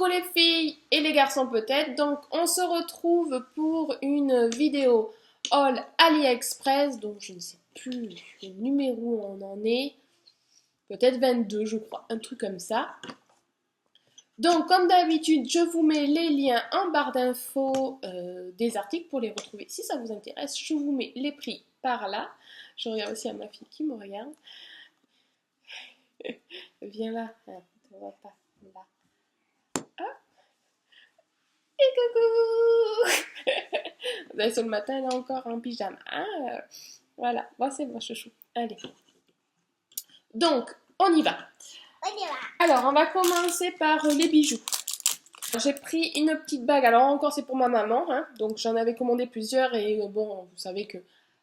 Coucou les filles et les garçons peut-être, donc on se retrouve pour une vidéo haul AliExpress, donc je ne sais plus le numéro où on en est, peut-être 22 je crois, un truc comme ça. Donc comme d'habitude je vous mets les liens en barre d'infos des articles pour les retrouver si ça vous intéresse, je vous mets les prix par là. Je regarde aussi à ma fille qui me regarde. Viens là, on va pas là. Et coucou. Ce matin, elle est encore en pyjama. Ah, voilà, bon, c'est bon, chouchou. Allez. Donc, on y va. Alors, on va commencer par les bijoux. J'ai pris une petite bague. Alors, encore, c'est pour ma maman. Hein. Donc, j'en avais commandé plusieurs. Et bon, vous savez que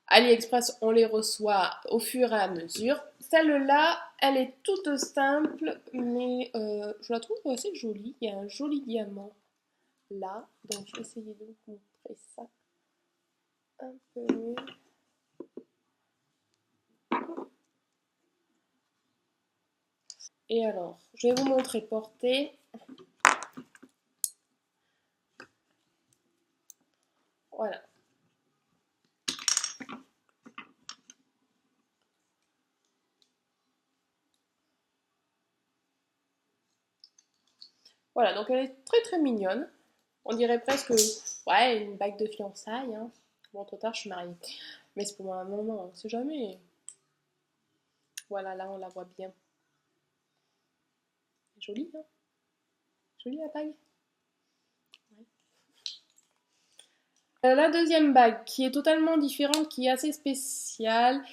AliExpress, on les reçoit au fur et à mesure. Celle-là, elle est toute simple. Mais je la trouve assez jolie. Il y a un joli diamant là. Donc, je vais essayer de vous montrer ça un peu mieux. Et alors, je vais vous montrer portée. Voilà. Voilà, donc elle est très très mignonne. On dirait presque, ouais, une bague de fiançailles. Hein. Bon, trop tard, je suis mariée. Mais c'est pour ma maman, on sait jamais. Voilà, là, on la voit bien. Jolie, hein? Jolie la bague. Ouais. La deuxième bague, qui est totalement différente, qui est assez spéciale.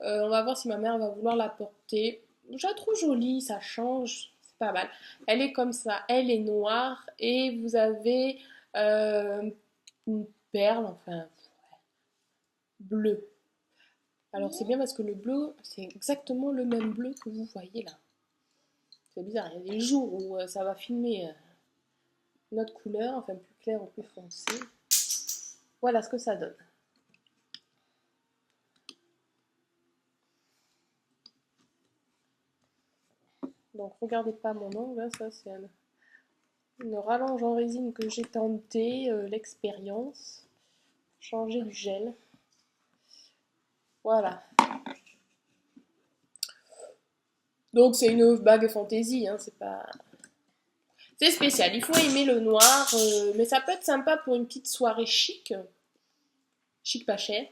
On va voir si ma mère va vouloir la porter. Je la trouve jolie, ça change, c'est pas mal. Elle est comme ça, elle est noire et vous avez une perle, enfin, bleu. Alors c'est bien parce que le bleu, c'est exactement le même bleu que vous voyez là. C'est bizarre, il y a des jours où ça va filmer une autre couleur, enfin plus clair ou plus foncé. Voilà ce que ça donne. Donc regardez pas mon ongle, hein, ça c'est une rallonge en résine que j'ai tenté, l'expérience. Changer du gel. Voilà. Donc c'est une bague fantaisie, hein, c'est pas... C'est spécial, il faut aimer le noir, mais ça peut être sympa pour une petite soirée chic. Chic pas cher.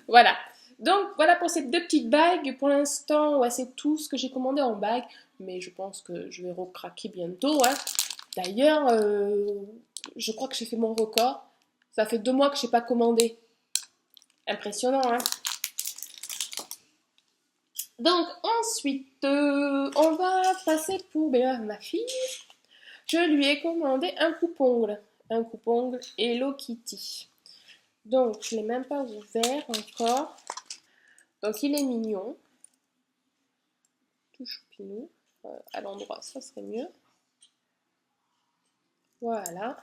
Voilà. Donc voilà pour ces deux petites bagues. Pour l'instant, ouais, c'est tout ce que j'ai commandé en bague. Mais je pense que je vais recraquer bientôt. Hein. D'ailleurs, je crois que j'ai fait mon record. Ça fait 2 mois que je n'ai pas commandé. Impressionnant, hein. Donc ensuite, on va passer pour ma fille. Je lui ai commandé un coupe-ongle. Un coupe-ongle Hello Kitty. Donc, je ne l'ai même pas ouvert encore. Donc, il est mignon. Tout choupinou. À l'endroit, ça serait mieux. Voilà.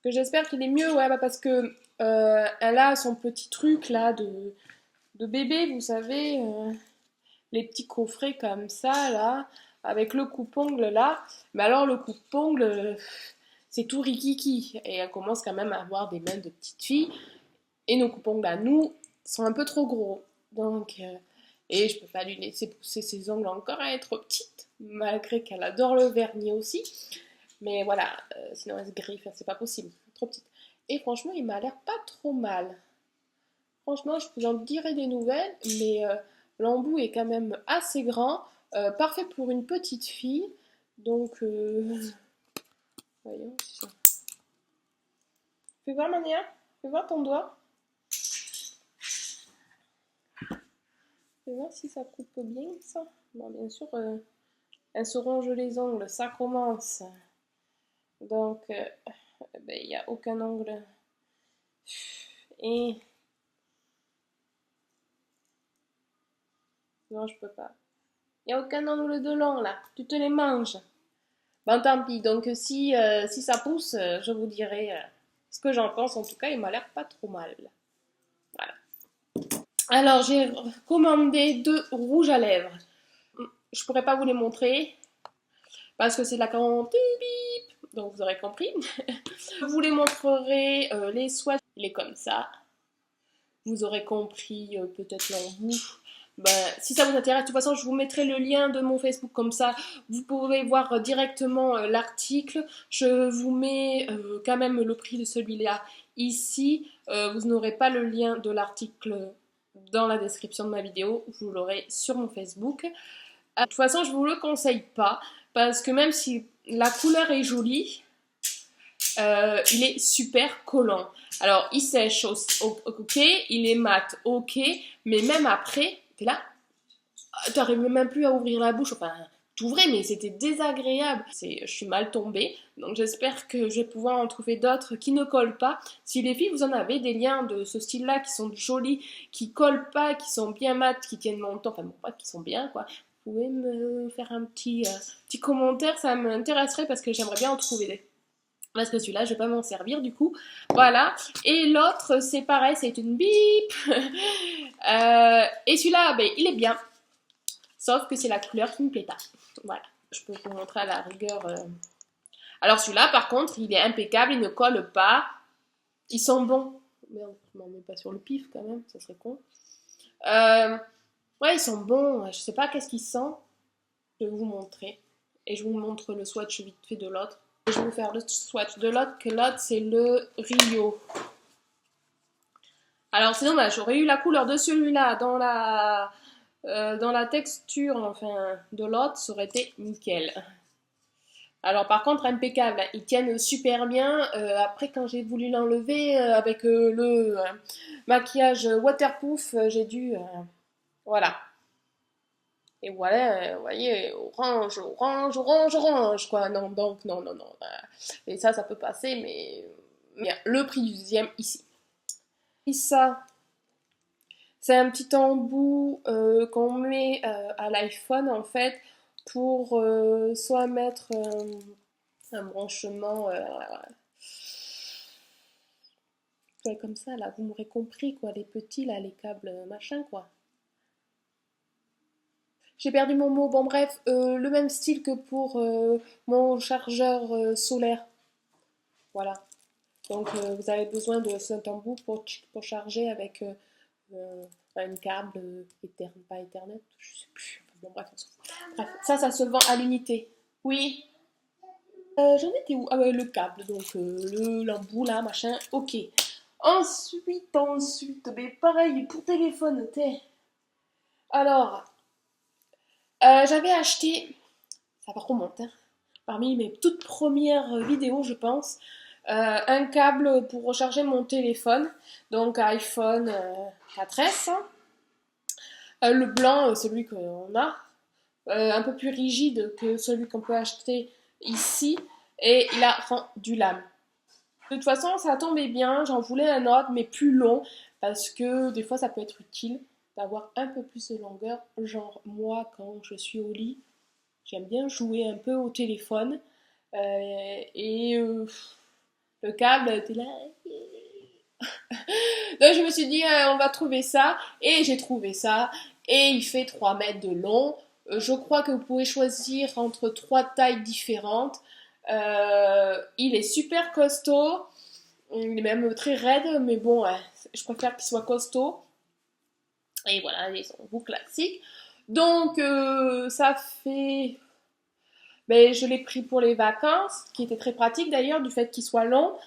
Que j'espère qu'il est mieux, ouais, parce que elle a son petit truc là de bébé, vous savez, les petits coffrets comme ça là, avec le coupe-ongle là. Mais alors le coupe-ongle, c'est tout rikiki et elle commence quand même à avoir des mains de petite fille. Et nos coupe-ongles à nous sont un peu trop gros, donc et je peux pas lui laisser pousser ses ongles encore à être petite, malgré qu'elle adore le vernis aussi. Mais voilà, sinon elle se griffe, c'est pas possible, trop petite. Et franchement, il m'a l'air pas trop mal. Franchement, je vous en dirai des nouvelles, mais l'embout est quand même assez grand, parfait pour une petite fille. Donc, voyons. Fais voir Mania, fais voir ton doigt. Fais voir si ça coupe bien ça. Bon, bien sûr, elle se ronge les ongles, ça commence. Donc, il n'y a aucun ongle. Et... non, je peux pas. Il n'y a aucun ongle de long là. Tu te les manges. Bon, tant pis. Donc, si ça pousse, je vous dirai ce que j'en pense. En tout cas, il m'a l'air pas trop mal. Voilà. Alors, j'ai commandé 2 rouges à lèvres. Je pourrais pas vous les montrer. parce que c'est la grande bip, donc vous aurez compris. Je vous les montrerai, les swatchs, il est comme ça. Vous aurez compris peut-être l'embout. Ben, si ça vous intéresse, de toute façon, je vous mettrai le lien de mon Facebook comme ça, vous pouvez voir directement l'article. Je vous mets quand même le prix de celui-là ici. Vous n'aurez pas le lien de l'article dans la description de ma vidéo, vous l'aurez sur mon Facebook. De toute façon, je ne vous le conseille pas, parce que même si la couleur est jolie, il est super collant. Alors, il sèche, ok, il est mat, ok, mais même après, t'es là, t'arrives même plus à ouvrir la bouche, enfin, t'ouvrais, mais c'était désagréable. Je suis mal tombée, donc j'espère que je vais pouvoir en trouver d'autres qui ne collent pas. Si les filles, vous en avez des liens de ce style-là qui sont jolis, qui collent pas, qui sont bien mat, qui tiennent longtemps, enfin bon, pas qui sont bien, quoi. Vous pouvez me faire un petit commentaire, ça m'intéresserait parce que j'aimerais bien en trouver des. Parce que celui-là, je vais pas m'en servir du coup. Voilà. Et l'autre, c'est pareil, c'est une bip. Et celui-là, ben, il est bien. Sauf que c'est la couleur qui me plaît pas. Voilà. Je peux vous montrer à la rigueur. Alors celui-là, par contre, il est impeccable, il ne colle pas. Ils sont bons. Merde, je m'en mets pas sur le pif quand même, ça serait con. Ouais, ils sont bons. Je sais pas qu'est-ce qu'ils sentent. Je vais vous montrer. Et je vous montre le swatch vite fait de l'autre. Je vais vous faire le swatch de l'autre, que l'autre c'est le Rio. Alors c'est dommage, j'aurais eu la couleur de celui-là dans la texture enfin, de l'autre, ça aurait été nickel. Alors par contre impeccable, ils tiennent super bien. Après quand j'ai voulu l'enlever avec le maquillage waterproof, j'ai dû... voilà. Et voilà, vous voyez, orange, orange, orange, orange, quoi. Non, donc, non, non, non. Et ça peut passer, mais le prix du deuxième, ici. Et ça, c'est un petit embout qu'on met à l'iPhone, en fait, pour soit mettre un branchement, ouais, comme ça, là, vous m'aurez compris, quoi, les petits, là, les câbles, machin, quoi. J'ai perdu mon mot. Bon, bref, le même style que pour mon chargeur solaire. Voilà. Donc, vous avez besoin de cet embout pour charger avec un câble pas Ethernet, je sais plus. Bon, bref, bref, ça se vend à l'unité. Oui. J'en étais où? Ah ouais, le câble, donc l'embout là, machin. Ok. Ensuite, mais pareil pour téléphone, t'es. Alors, j'avais acheté, ça remonte, hein, parmi mes toutes premières vidéos, je pense, un câble pour recharger mon téléphone, donc iPhone 4S. Le blanc, celui qu'on a, un peu plus rigide que celui qu'on peut acheter ici, et il a du lame. De toute façon, ça tombait bien, j'en voulais un autre, mais plus long, parce que des fois ça peut être utile d'avoir un peu plus de longueur. Genre, moi, quand je suis au lit, j'aime bien jouer un peu au téléphone. Et le câble était là. Donc je me suis dit, on va trouver ça. Et j'ai trouvé ça. Et il fait 3 mètres de long. Je crois que vous pouvez choisir entre 3 tailles différentes. Il est super costaud. Il est même très raide. Mais bon, je préfère qu'il soit costaud. Et voilà, ils sont vous classiques. Donc ça fait... Ben, je l'ai pris pour les vacances, qui était très pratique d'ailleurs, du fait qu'il soit long.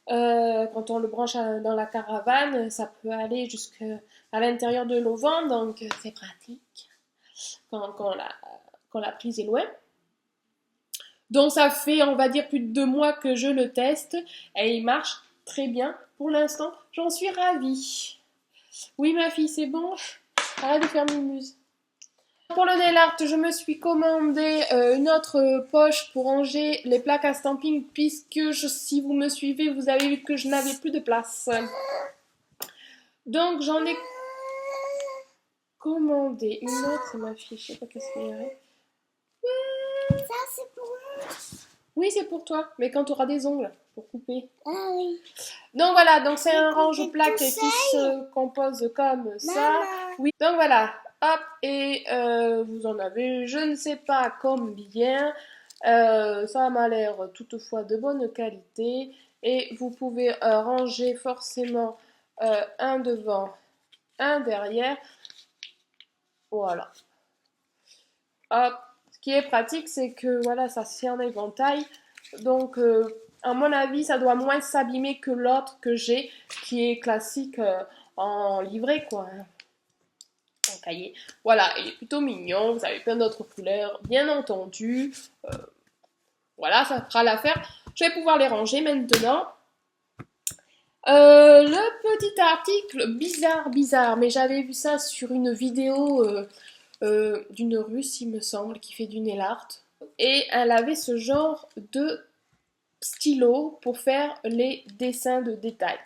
Quand on le branche dans la caravane, ça peut aller jusqu'à l'intérieur de nos vents, donc c'est pratique quand la prise est loin. Donc ça fait, on va dire, plus de 2 mois que je le teste et il marche très bien. Pour l'instant, j'en suis ravie. Oui, ma fille, c'est bon? Arrête de faire mimuse. Pour le nail art, je me suis commandé une autre poche pour ranger les plaques à stamping puisque si vous me suivez, vous avez vu que je n'avais plus de place. Donc j'en ai commandé une autre, ma fille, je sais pas qu'est-ce qu'il y a. Ça, c'est pour moi. Oui, c'est pour toi, mais quand tu auras des ongles pour couper. Ah oui. Donc voilà, donc c'est un range-plaques qui se compose comme ça. Oui, donc voilà, hop, et vous en avez je ne sais pas combien. Ça m'a l'air toutefois de bonne qualité et vous pouvez ranger forcément un devant, un derrière. Voilà. Hop. Ce qui est pratique, c'est que voilà, ça se fait en éventail. Donc, à mon avis, ça doit moins s'abîmer que l'autre que j'ai, qui est classique en livret, quoi. En cahier. Voilà, il est plutôt mignon. Vous avez plein d'autres couleurs, bien entendu. Voilà, ça fera l'affaire. Je vais pouvoir les ranger maintenant. Le petit article bizarre, mais j'avais vu ça sur une vidéo d'une Russe, il me semble, qui fait du nail art. Et elle avait ce genre de stylo pour faire les dessins de détail.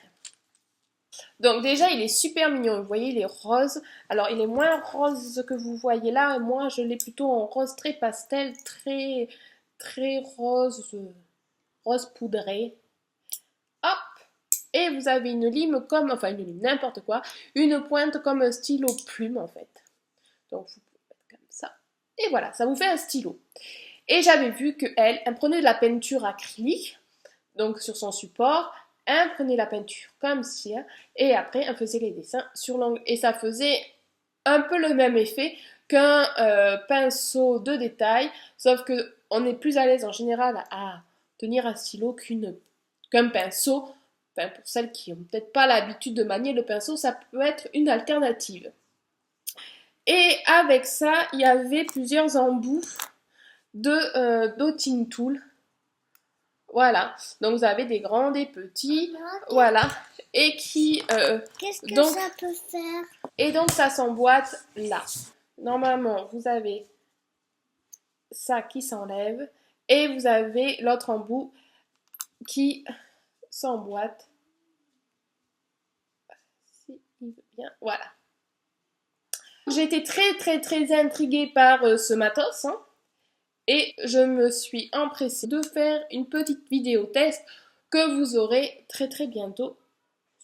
Donc déjà, il est super mignon. Vous voyez, il est rose. Alors, il est moins rose que vous voyez là. Moi, je l'ai plutôt en rose très pastel, très rose, rose poudré. Hop! Et vous avez une lime comme, enfin une lime, n'importe quoi, une pointe comme un stylo plume en fait. Donc vous pouvez mettre comme ça. Et voilà, ça vous fait un stylo. Et j'avais vu qu'elle prenait de la peinture acrylique, donc sur son support, elle prenait la peinture comme ci, et après elle faisait les dessins sur l'angle. Et ça faisait un peu le même effet qu'un pinceau de détail, sauf qu'on est plus à l'aise en général à tenir un stylo qu'un pinceau. Enfin, pour celles qui n'ont peut-être pas l'habitude de manier le pinceau, ça peut être une alternative. Et avec ça, il y avait plusieurs embouts d'Otting Tool. Voilà, donc vous avez des grands, des petits, voilà, et qui... Qu'est-ce que donc, ça peut faire? Et donc ça s'emboîte là. Normalement, vous avez ça qui s'enlève, et vous avez l'autre embout qui s'emboîte. Si il veut bien, voilà. J'ai été très intriguée par ce matos, hein, et je me suis empressée de faire une petite vidéo test que vous aurez très bientôt,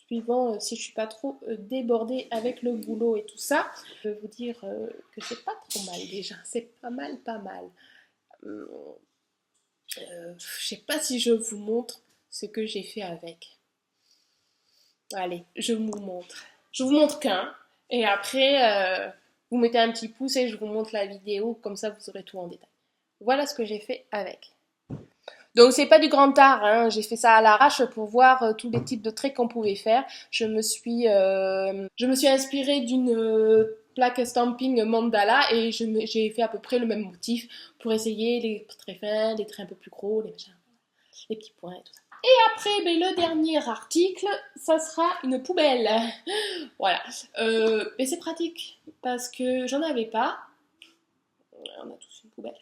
suivant si je suis pas trop débordée avec le boulot et tout ça. Je vais vous dire que c'est pas trop mal déjà, c'est pas mal. Je sais pas si je vous montre ce que j'ai fait avec. Allez, je vous montre. Je vous montre qu'un, et après vous mettez un petit pouce et je vous montre la vidéo, comme ça vous aurez tout en détail. Voilà ce que j'ai fait avec. Donc c'est pas du grand art, hein. J'ai fait ça à l'arrache pour voir tous les types de traits qu'on pouvait faire. Je me suis inspirée d'une plaque stamping mandala et j'ai fait à peu près le même motif pour essayer les traits fins, les traits un peu plus gros, les machins, les petits points et tout ça. Et après, le dernier article, ça sera une poubelle. Voilà. Mais c'est pratique parce que j'en avais pas. On a tous une poubelle.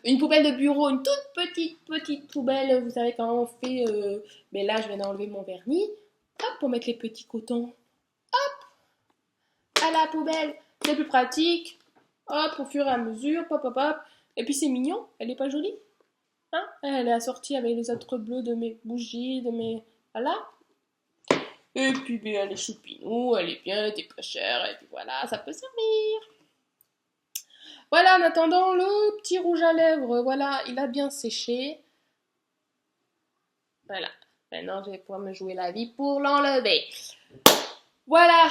Une poubelle de bureau, une toute petite poubelle. Vous savez quand on fait... mais là, je viens d'enlever mon vernis. Hop, pour mettre les petits cotons. Hop, à la poubelle. C'est plus pratique. Hop, au fur et à mesure. Hop. Et puis c'est mignon. Elle est pas jolie? Hein, elle est assortie avec les autres bleus de mes bougies, de mes... Voilà. Et puis, elle est choupinou, elle est bien, elle est pas chère, et puis voilà, ça peut servir. Voilà, en attendant, le petit rouge à lèvres, voilà, il a bien séché. Voilà. Maintenant, je vais pouvoir me jouer la vie pour l'enlever. Voilà.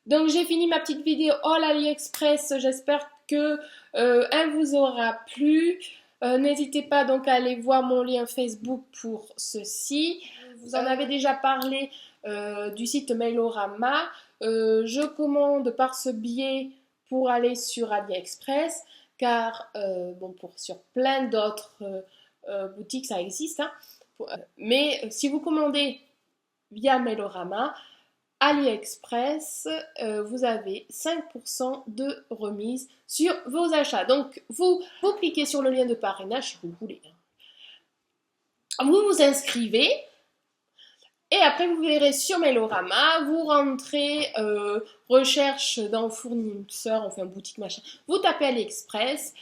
Donc, j'ai fini ma petite vidéo All AliExpress. J'espère que elle vous aura plu. N'hésitez pas donc à aller voir mon lien Facebook pour ceci. Vous en avez déjà parlé du site Mailorama. Je commande par ce biais pour aller sur AliExpress car sur plein d'autres boutiques ça existe. Hein. Mais si vous commandez via Mailorama, AliExpress, vous avez 5% de remise sur vos achats. Donc, vous cliquez sur le lien de parrainage si vous voulez. Vous vous inscrivez et après, vous verrez sur Mailorama, vous rentrez recherche dans fournisseur, enfin boutique machin. Vous tapez AliExpress.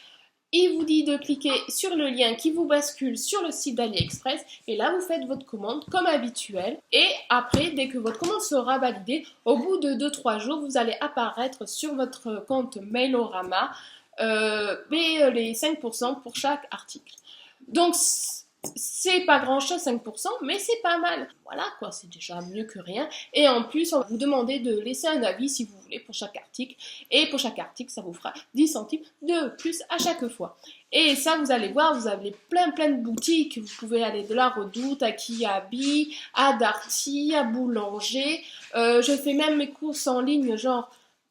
Il vous dit de cliquer sur le lien qui vous bascule sur le site d'AliExpress et là vous faites votre commande comme habituel et après dès que votre commande sera validée, au bout de 2-3 jours vous allez apparaître sur votre compte Mailorama mais les 5% pour chaque article. Donc, c'est pas grand chose 5%, mais c'est pas mal. Voilà quoi, c'est déjà mieux que rien. Et en plus, on va vous demander de laisser un avis si vous voulez pour chaque article. Et pour chaque article, ça vous fera 10 centimes de plus à chaque fois. Et ça, vous allez voir, vous avez plein de boutiques. Vous pouvez aller de la Redoute à Kiabi, à Darty, à Boulanger. Je fais même mes courses en ligne, genre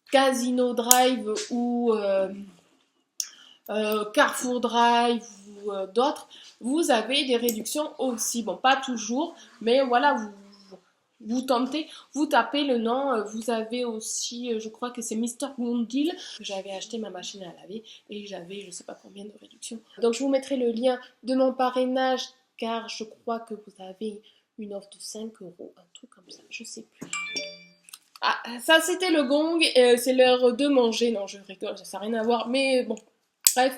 Casino Drive ou Carrefour Drive ou d'autres. Vous avez des réductions aussi. Bon, pas toujours, mais voilà, vous tentez, vous tapez le nom. Vous avez aussi, je crois que c'est Mr. Goondil, que j'avais acheté ma machine à laver et j'avais je sais pas combien de réductions. Donc je vous mettrai le lien de mon parrainage car je crois que vous avez une offre de 5 €, un truc comme ça, je sais plus. Ah, ça c'était le gong, c'est l'heure de manger. Non, je rigole, ça n'a rien à voir, mais bon, bref.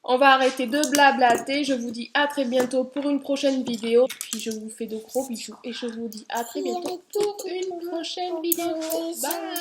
On va arrêter de blablater. Je vous dis à très bientôt pour une prochaine vidéo. Puis je vous fais de gros bisous et je vous dis à très bientôt pour une prochaine vidéo. Bye!